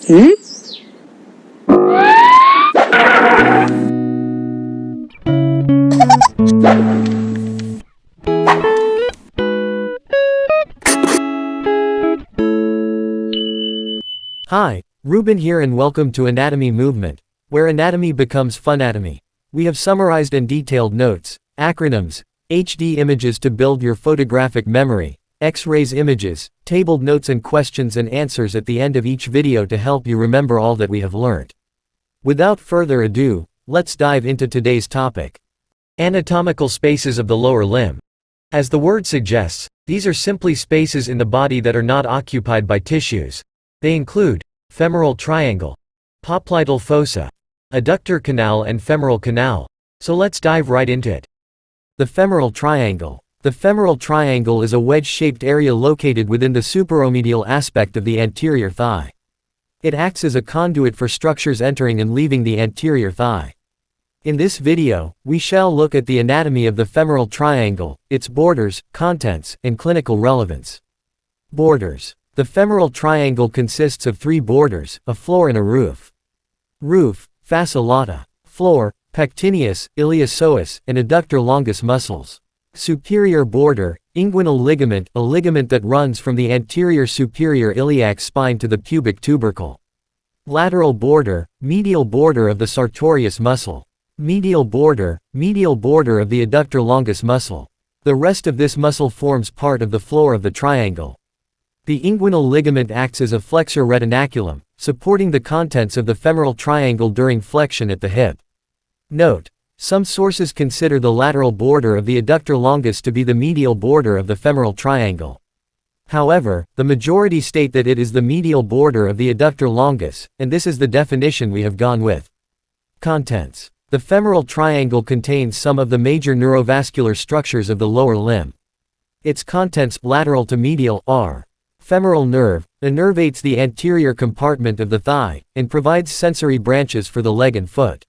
Hi, Ruben here and welcome to Anatomy Movement, where anatomy becomes funatomy. We have summarized and detailed notes, acronyms, HD images to build your photographic memory, X-rays images, tabled notes and questions and answers at the end of each video to help you remember all that we have learned. Without further ado, let's dive into today's topic. Anatomical spaces of the lower limb. As the word suggests, these are simply spaces in the body that are not occupied by tissues. They include femoral triangle, popliteal fossa, adductor canal and femoral canal. So let's dive right into it. The femoral triangle. The femoral triangle is a wedge-shaped area located within the supromedial aspect of the anterior thigh. It acts as a conduit for structures entering and leaving the anterior thigh. In this video, we shall look at the anatomy of the femoral triangle, its borders, contents, and clinical relevance. Borders. The femoral triangle consists of three borders, a floor and a roof. Roof, fossa lata. Floor, pectineus, iliopsoas, and adductor longus muscles. Superior border, inguinal ligament, a ligament that runs from the anterior superior iliac spine to the pubic tubercle. Lateral border, medial border of the sartorius muscle. Medial border of the adductor longus muscle. The rest of this muscle forms part of the floor of the triangle. The inguinal ligament acts as a flexor retinaculum, supporting the contents of the femoral triangle during flexion at the hip. Note: some sources consider the lateral border of the adductor longus to be the medial border of the femoral triangle. However, the majority state that it is the medial border of the adductor longus, and this is the definition we have gone with. Contents. The femoral triangle contains some of the major neurovascular structures of the lower limb. Its contents, lateral to medial, are: femoral nerve, innervates the anterior compartment of the thigh, and provides sensory branches for the leg and foot.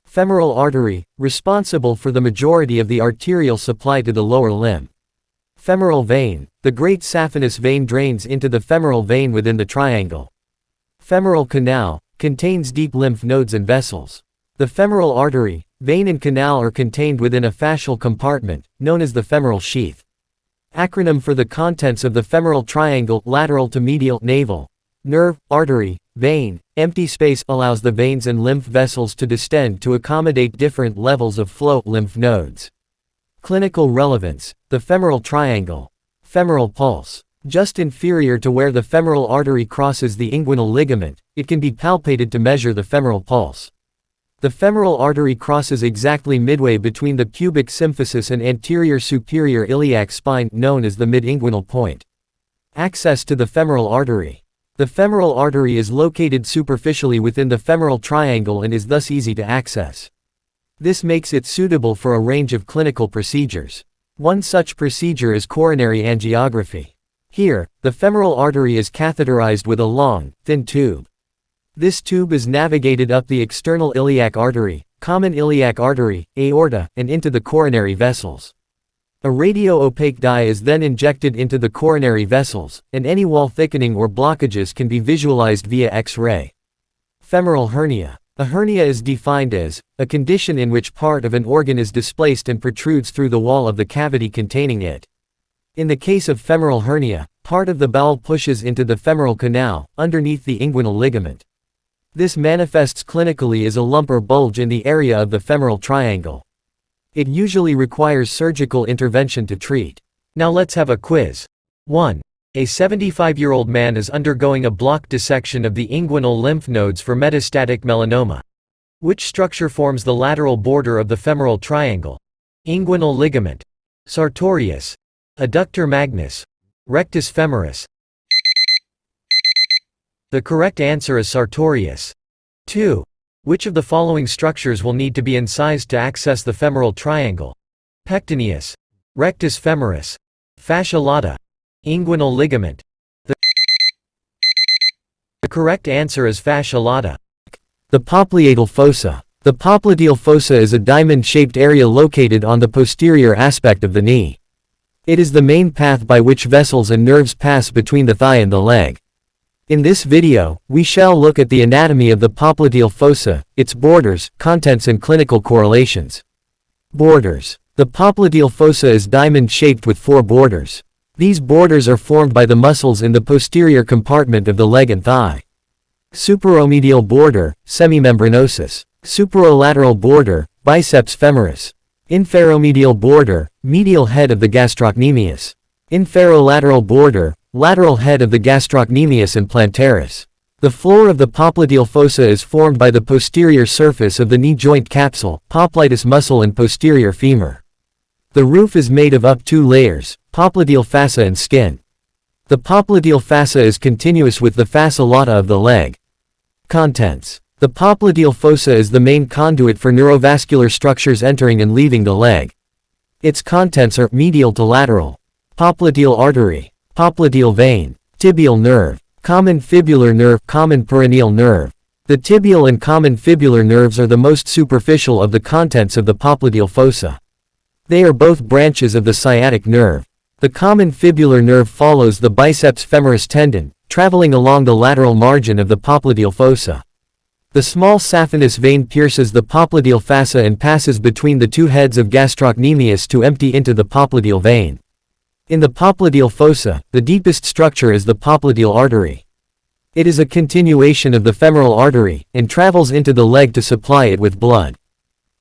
Femoral artery, responsible for the majority of the arterial supply to the lower limb. Femoral vein, the great saphenous vein drains into the femoral vein within the triangle. Femoral canal, contains deep lymph nodes and vessels. The femoral artery, vein and canal are contained within a fascial compartment, known as the femoral sheath. Acronym for the contents of the femoral triangle: lateral to medial, navel. Nerve, artery, vein, empty space allows the veins and lymph vessels to distend to accommodate different levels of flow, lymph nodes. Clinical relevance. The femoral triangle. Femoral pulse. Just inferior to where the femoral artery crosses the inguinal ligament, it can be palpated to measure the femoral pulse. The femoral artery crosses exactly midway between the pubic symphysis and anterior superior iliac spine, known as the mid-inguinal point. Access to the femoral artery. The femoral artery is located superficially within the femoral triangle and is thus easy to access. This makes it suitable for a range of clinical procedures. One such procedure is coronary angiography. Here, the femoral artery is catheterized with a long, thin tube. This tube is navigated up the external iliac artery, common iliac artery, aorta, and into the coronary vessels. A radio-opaque dye is then injected into the coronary vessels, and any wall thickening or blockages can be visualized via X-ray. Femoral hernia. A hernia is defined as a condition in which part of an organ is displaced and protrudes through the wall of the cavity containing it. In the case of femoral hernia, part of the bowel pushes into the femoral canal, underneath the inguinal ligament. This manifests clinically as a lump or bulge in the area of the femoral triangle. It usually requires surgical intervention to treat. Now let's have a quiz. 1. A 75-year-old man is undergoing a block dissection of the inguinal lymph nodes for metastatic melanoma. Which structure forms the lateral border of the femoral triangle? Inguinal ligament. Sartorius. Adductor magnus. Rectus femoris. The correct answer is sartorius. 2. Which of the following structures will need to be incised to access the femoral triangle? Pectineus. Rectus femoris. Fascia lata. Inguinal ligament. The correct answer is fascia lata. The popliteal fossa. The popliteal fossa is a diamond-shaped area located on the posterior aspect of the knee. It is the main path by which vessels and nerves pass between the thigh and the leg. In this video, we shall look at the anatomy of the popliteal fossa, its borders, contents and clinical correlations. Borders. The popliteal fossa is diamond-shaped with 4 borders. These borders are formed by the muscles in the posterior compartment of the leg and thigh. Supromedial border, semimembranosus. Superolateral border, biceps femoris. Inferomedial border, medial head of the gastrocnemius. Inferolateral border, lateral head of the gastrocnemius and plantaris. The floor of the popliteal fossa is formed by the posterior surface of the knee joint capsule, popliteus muscle and posterior femur. The roof is made of up 2 layers, popliteal fossa and skin. The popliteal fossa is continuous with the fossa lata of the leg. Contents. The popliteal fossa is the main conduit for neurovascular structures entering and leaving the leg. Its contents are medial to lateral. Popliteal artery. Popliteal vein. Tibial nerve. Common fibular nerve. Common peroneal nerve. The tibial and common fibular nerves are the most superficial of the contents of the popliteal fossa. They are both branches of the sciatic nerve. The common fibular nerve follows the biceps femoris tendon, traveling along the lateral margin of the popliteal fossa. The small saphenous vein pierces the popliteal fossa and passes between the 2 heads of gastrocnemius to empty into the popliteal vein. In the popliteal fossa, the deepest structure is the popliteal artery. It is a continuation of the femoral artery, and travels into the leg to supply it with blood.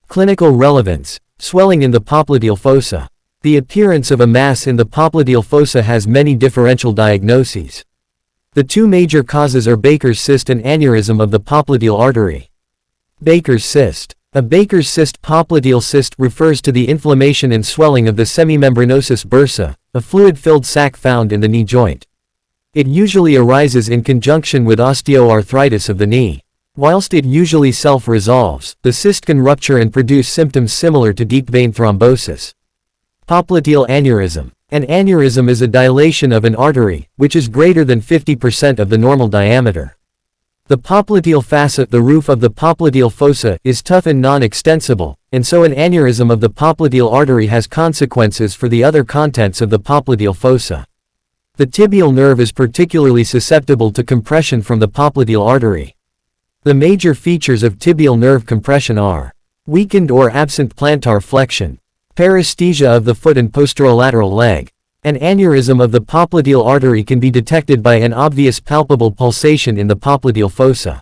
Clinical relevance. Swelling in the popliteal fossa. The appearance of a mass in the popliteal fossa has many differential diagnoses. The 2 major causes are Baker's cyst and aneurysm of the popliteal artery. Baker's cyst. A Baker's cyst popliteal cyst refers to the inflammation and swelling of the semimembranosus bursa, a fluid-filled sac found in the knee joint. It usually arises in conjunction with osteoarthritis of the knee. Whilst it usually self-resolves, the cyst can rupture and produce symptoms similar to deep vein thrombosis. Popliteal aneurysm. An aneurysm is a dilation of an artery, which is greater than 50% of the normal diameter. The popliteal fossa, the roof of the popliteal fossa, is tough and non-extensible, and so an aneurysm of the popliteal artery has consequences for the other contents of the popliteal fossa. The tibial nerve is particularly susceptible to compression from the popliteal artery. The major features of tibial nerve compression are weakened or absent plantar flexion, paresthesia of the foot and posterolateral leg. An aneurysm of the popliteal artery can be detected by an obvious palpable pulsation in the popliteal fossa.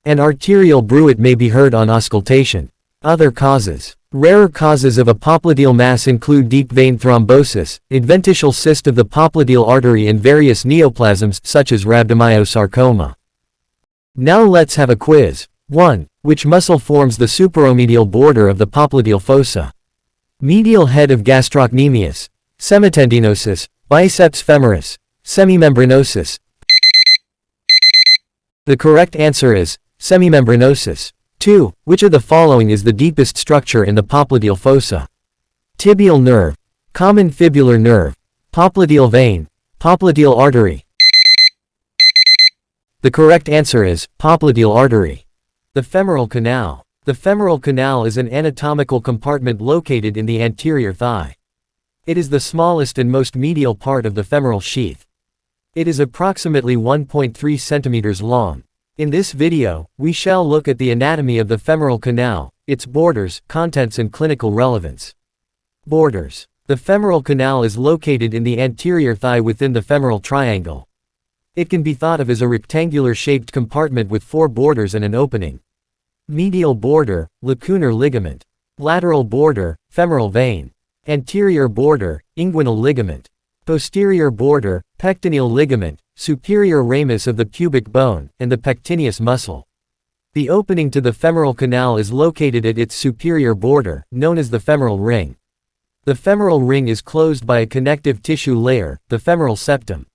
An arterial bruit may be heard on auscultation. Other causes. Rarer causes of a popliteal mass include deep vein thrombosis, adventitial cyst of the popliteal artery and various neoplasms such as rhabdomyosarcoma. Now let's have a quiz. 1. Which muscle forms the supromedial border of the popliteal fossa? Medial head of gastrocnemius. Semitendinosus, biceps femoris, semimembranosus. The correct answer is semimembranosus. 2. Which of the following is the deepest structure in the popliteal fossa? Tibial nerve, common fibular nerve, popliteal vein, popliteal artery. The correct answer is popliteal artery. The femoral canal. The femoral canal is an anatomical compartment located in the anterior thigh. It is the smallest and most medial part of the femoral sheath. It is approximately 1.3 centimeters long. In this video, we shall look at the anatomy of the femoral canal, its borders, contents and clinical relevance. Borders. The femoral canal is located in the anterior thigh within the femoral triangle. It can be thought of as a rectangular-shaped compartment with 4 borders and an opening. Medial border, lacunar ligament. Lateral border, femoral vein. Anterior border, inguinal ligament. Posterior border, pectineal ligament, superior ramus of the pubic bone, and the pectineus muscle. The opening to the femoral canal is located at its superior border, known as the femoral ring. The femoral ring is closed by a connective tissue layer, the femoral septum.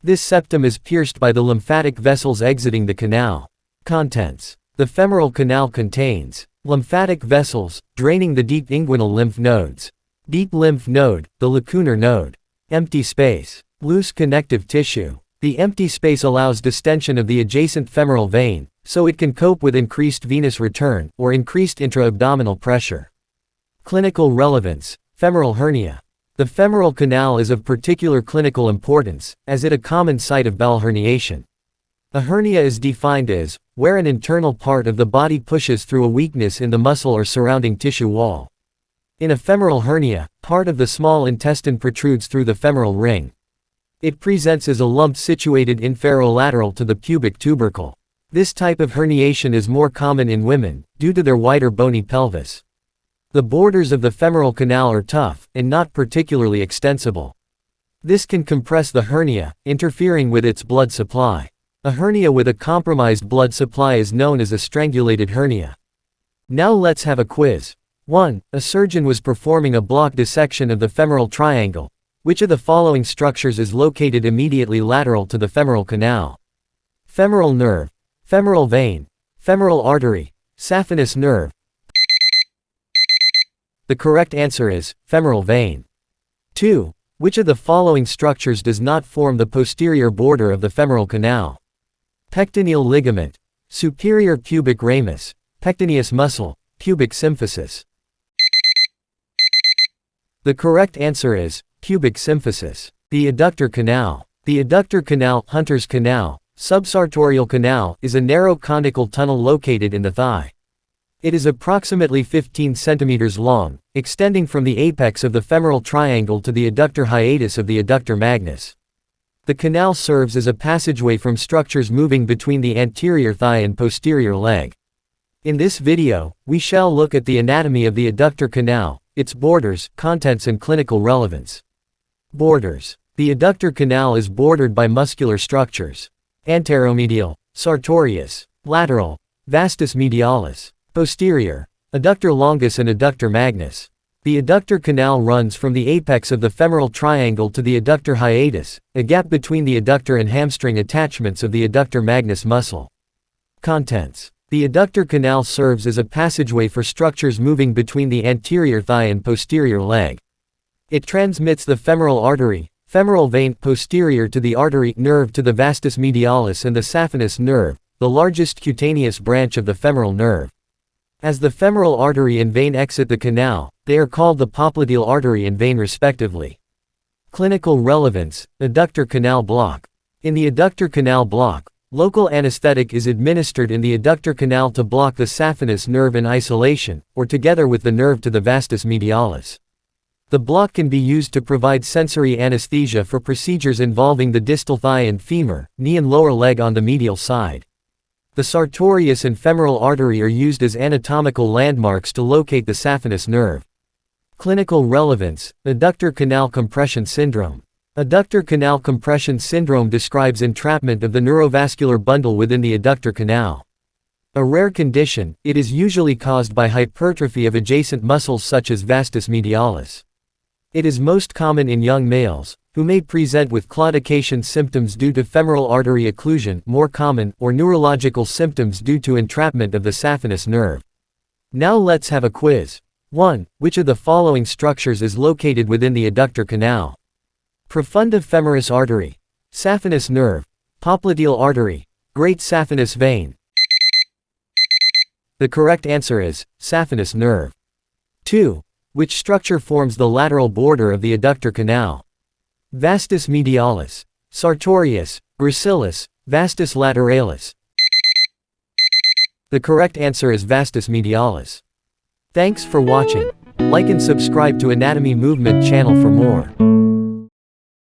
This septum is pierced by the lymphatic vessels exiting the canal. Contents. The femoral canal contains lymphatic vessels, draining the deep inguinal lymph nodes. Deep lymph node, the lacunar node. Empty space. Loose connective tissue. The empty space allows distension of the adjacent femoral vein, so it can cope with increased venous return, or increased intra-abdominal pressure. Clinical relevance. Femoral hernia. The femoral canal is of particular clinical importance, as it is a common site of bowel herniation. A hernia is defined as where an internal part of the body pushes through a weakness in the muscle or surrounding tissue wall. In a femoral hernia, part of the small intestine protrudes through the femoral ring. It presents as a lump situated inferolateral to the pubic tubercle. This type of herniation is more common in women, due to their wider bony pelvis. The borders of the femoral canal are tough, and not particularly extensible. This can compress the hernia, interfering with its blood supply. A hernia with a compromised blood supply is known as a strangulated hernia. Now let's have a quiz. 1. A surgeon was performing a block dissection of the femoral triangle. Which of the following structures is located immediately lateral to the femoral canal? Femoral nerve, femoral vein, femoral artery, saphenous nerve. The correct answer is femoral vein. 2. Which of the following structures does not form the posterior border of the femoral canal? Pectineal ligament, superior pubic ramus, pectineus muscle, pubic symphysis. The correct answer is pubic symphysis. The adductor canal. The adductor canal, Hunter's canal, subsartorial canal, is a narrow conical tunnel located in the thigh. It is approximately 15 centimeters long, extending from the apex of the femoral triangle to the adductor hiatus of the adductor magnus. The canal serves as a passageway from structures moving between the anterior thigh and posterior leg. In this video, we shall look at the anatomy of the adductor canal, its borders, contents and clinical relevance. Borders. The adductor canal is bordered by muscular structures. Anteromedial, sartorius. Lateral, vastus medialis. Posterior, adductor longus and adductor magnus. The adductor canal runs from the apex of the femoral triangle to the adductor hiatus, a gap between the adductor and hamstring attachments of the adductor magnus muscle. Contents. The adductor canal serves as a passageway for structures moving between the anterior thigh and posterior leg. It transmits the femoral artery, femoral vein posterior to the artery nerve to the vastus medialis and the saphenous nerve, the largest cutaneous branch of the femoral nerve. As the femoral artery and vein exit the canal, they are called the popliteal artery and vein respectively. Clinical relevance, adductor canal block. In the adductor canal block, local anesthetic is administered in the adductor canal to block the saphenous nerve in isolation, or together with the nerve to the vastus medialis. The block can be used to provide sensory anesthesia for procedures involving the distal thigh and femur, knee and lower leg on the medial side. The sartorius and femoral artery are used as anatomical landmarks to locate the saphenous nerve. Clinical relevance, adductor canal compression syndrome. Adductor canal compression syndrome describes entrapment of the neurovascular bundle within the adductor canal. A rare condition, it is usually caused by hypertrophy of adjacent muscles such as vastus medialis. It is most common in young males, who may present with claudication symptoms due to femoral artery occlusion, more common, or neurological symptoms due to entrapment of the saphenous nerve. Now let's have a quiz. 1. Which of the following structures is located within the adductor canal? Profunda femoris artery, saphenous nerve, popliteal artery, great saphenous vein. The correct answer is saphenous nerve. 2. Which structure forms the lateral border of the adductor canal? Vastus medialis, sartorius, gracilis, vastus lateralis. The correct answer is vastus medialis. Thanks for watching. Like and subscribe to Anatomy Movement channel for more.